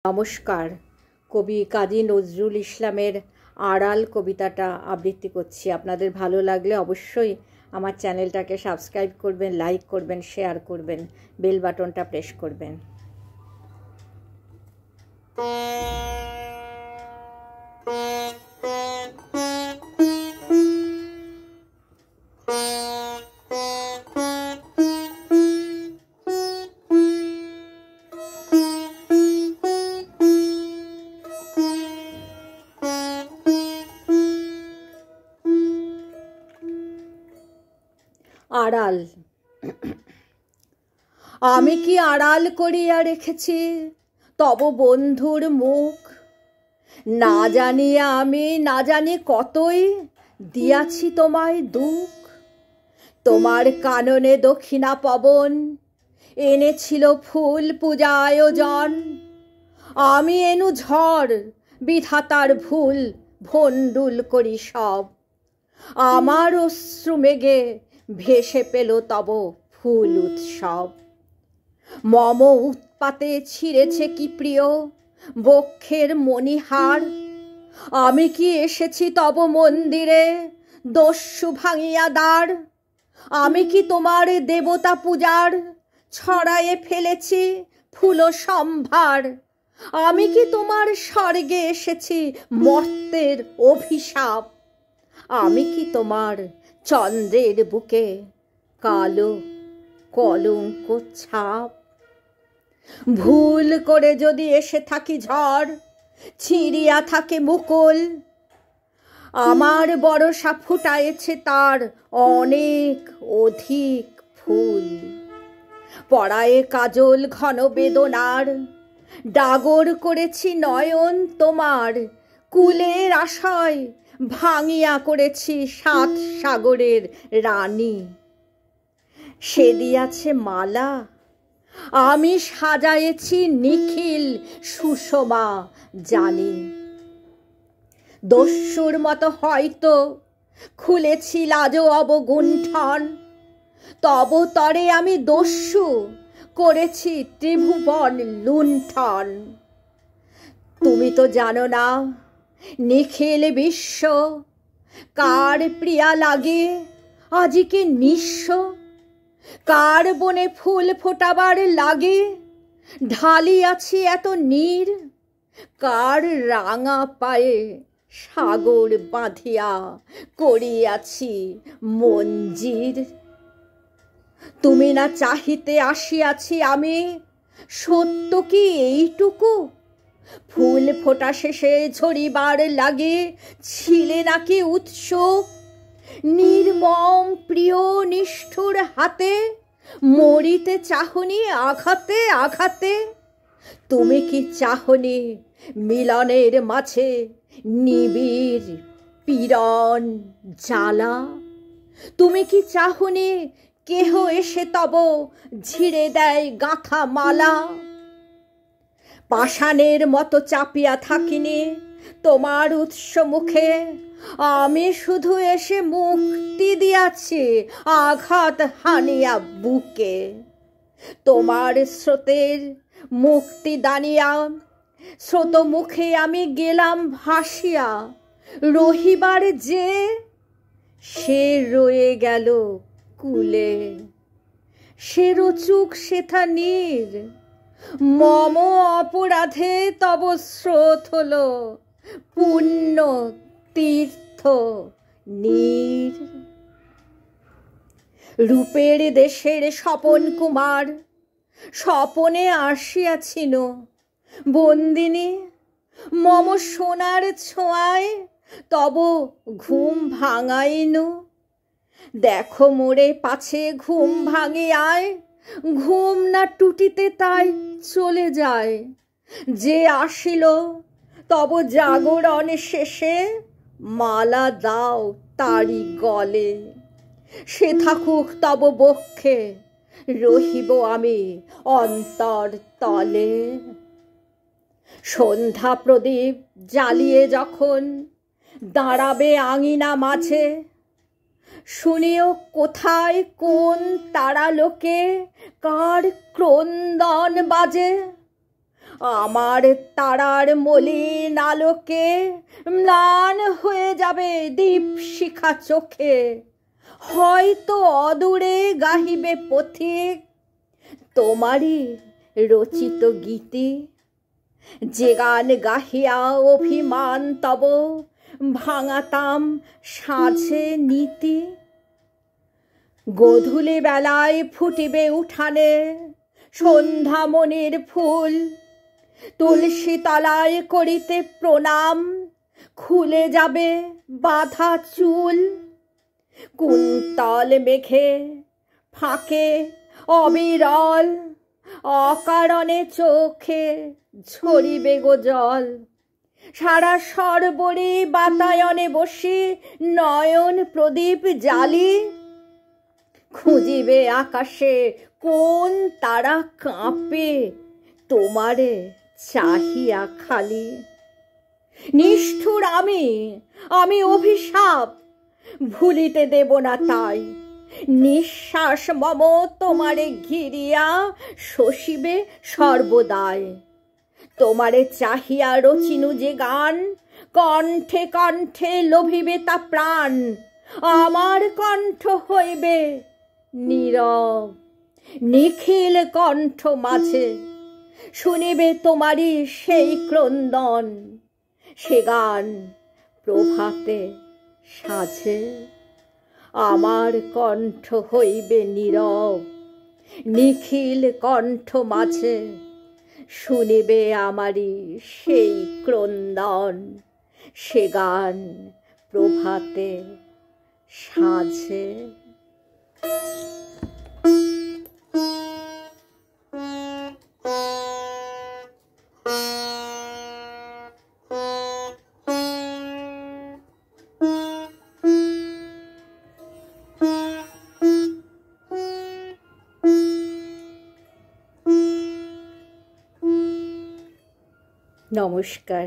নমস্কার। কবি কাজী নজরুল ইসলামের আড়াল কবিতাটা আবৃত্তি করছি। আপনাদের ভালো লাগলে অবশ্যই আমার চ্যানেলটাকে সাবস্ক্রাইব করবেন, লাইক করবেন, শেয়ার করবেন, বেল বাটনটা প্রেস করবেন। আড়াল। আমি কি আড়াল করিয়া রেখেছি তব বন্ধুর মুখ, না জানিয়া আমি না জানি কতই দিয়াছি তোমায় দুঃখ। তোমার কাননে দক্ষিণা পবন এনেছিল ফুল পূজা আয়োজন, আমি এনু ঝড় বিধাতার ভুল ভণ্ডুল করি সব। আমার অশ্রু মেঘে ভেসে পেল তব ফুল উৎসব। মম উৎপাতে ছিঁড়েছে কি প্রিয় বক্ষের মণিহার, আমি কি এসেছি তব মন্দিরে দস্যু ভাঙিয়া দ্বার। আমি কি তোমার দেবতা পূজার ছড়ায়ে ফেলেছি ফুল সম্ভার। আমি কি তোমার স্বর্গে এসেছি মর্তের অভিশাপ। আমি কি তোমার চন্দ্রের বুকে কালো কলঙ্ক ছাপ। ভুল করে যদি এসে থাকি ঝড় ছিঁড়িয়া থাকে মুকুল, আমার বরষা ফুটায়েছে তার অনেক অধিক ফুল। পরায়ে কাজল ঘন বেদনার ডাগর করেছি নয়ন তোমার, কুলের আশায় ভাঙিয়া করেছি 7 সাগরের রানী। সে দিয়াছে মালা আমি সাজায়েছি নিখিল সুষমা জানি। দস্যুর মতো হয়তো খুলেছি লাজো অবগুণ্ঠন, তব তরে আমি দস্যু করেছি ত্রিভুবন লুণ্ঠন। তুমি তো জানো না নিখিল বিশ্ব কার প্রিয়া লাগে আজিকে নিঃস্ব। কার বনে ফুল ফোটাবার লাগে ঢালিয়াছি এত নীর। কার রাঙা পায়ে সাগর বাঁধিয়া করিয়াছি মঞ্জির। তুমি না চাহিতে আসিয়াছি আমি, সত্য কি এইটুকু। ফুল ফোটা শেষে ঝরিবার লাগে ছিলে নাকি উৎসুক। নির্মম প্রিয় নিষ্ঠুর হাতে মরিতে চাহনি আঘাতে আঘাতে। তুমি কি চাহনি মিলনের মাঝে নিবিড় পীড়ন জ্বালা। তুমি কি চাহনি কেহ এসে তব ঝিরে দেয় গাঁথা মালা। পাষাণের মতো চাপিয়া থাকিনি তোমার উৎস মুখে, আমি শুধু এসে মুক্তি দিয়াছি আঘাত হানিয়া বুকে। তোমার স্রোতের মুক্তি দানিয়া স্রোত মুখে আমি গেলাম ভাসিয়া। রহিবার যে সে রয়ে গেল কুলে, সে রচুক সেথা নীর। মম অপরাধে তব স্রোত হলো পুণ্য তীর্থ নীর। রূপের দেশের স্বপন কুমার স্বপনে আসিয়াছিল বন্দিনী। মম সোনার ছোঁয়ায় তব ঘুম ভাঙাইনু। দেখো মোরে পাছে ঘুম ভাঙিয়ায়, ঘুম না টুটিতে তাই চলে যায়। যে আসিল তব জাগরণ শেষে মালা দাও তারি গলে। সে থাকুক তব বক্ষে রহিব আমি অন্তর তলে। সন্ধ্যা প্রদীপ জ্বালিয়ে যখন দাঁড়াবে আঙিনা মাঝে, শুনিও কোথায় কোন তারালোকে কার ক্রন্দন বাজে। আমার তারার মলিন আলোকে ম্লান হয়ে যাবে দীপশিখা চোখে। হয়তো অদূরে গাহিবে পথিক তোমারই রচিত গীতি, যে গান গাহিয়া অভিমান তব ভাঙাতাম সাঁঝে নীতি। গোধূলি বেলায় ফুটিবে উঠানে সন্ধ্যামণির ফুল, তুলসী তলায় করিতে প্রণাম খুলে যাবে বাঁধা চুল। কুন্তল মেঘে ফাঁকে অবিরল অকারণে চোখে ঝরিবে গো জল। সারা সর্বরে বাতায়নে বসে নয়ন প্রদীপ জালি, খুঁজিবে আকাশে কোন তারা কাঁপে তোমারে চাহিয়া খালি। নিষ্ঠুর আমি অভিশাপ ভুলিতে দেব না তাই, নিঃশ্বাস মম তোমারে ঘিরিয়া শশিবে সর্বদাই। তোমারে চাহিয়া রচিনু যে গান, কণ্ঠে কণ্ঠে লোভিবে তা প্রাণ। আমার কণ্ঠ হইবে নীরব, নিখিল কণ্ঠ মাঝে শুনিবে তোমারই সেই ক্রন্দন। সে গান প্রভাতে সাঁঝে আমার কণ্ঠ হইবে নীরব, নিখিল কণ্ঠ মাঝে শুনিবে আমারই সেই ক্রন্দন। সে গান প্রভাতে সাঁঝে। নমস্কার।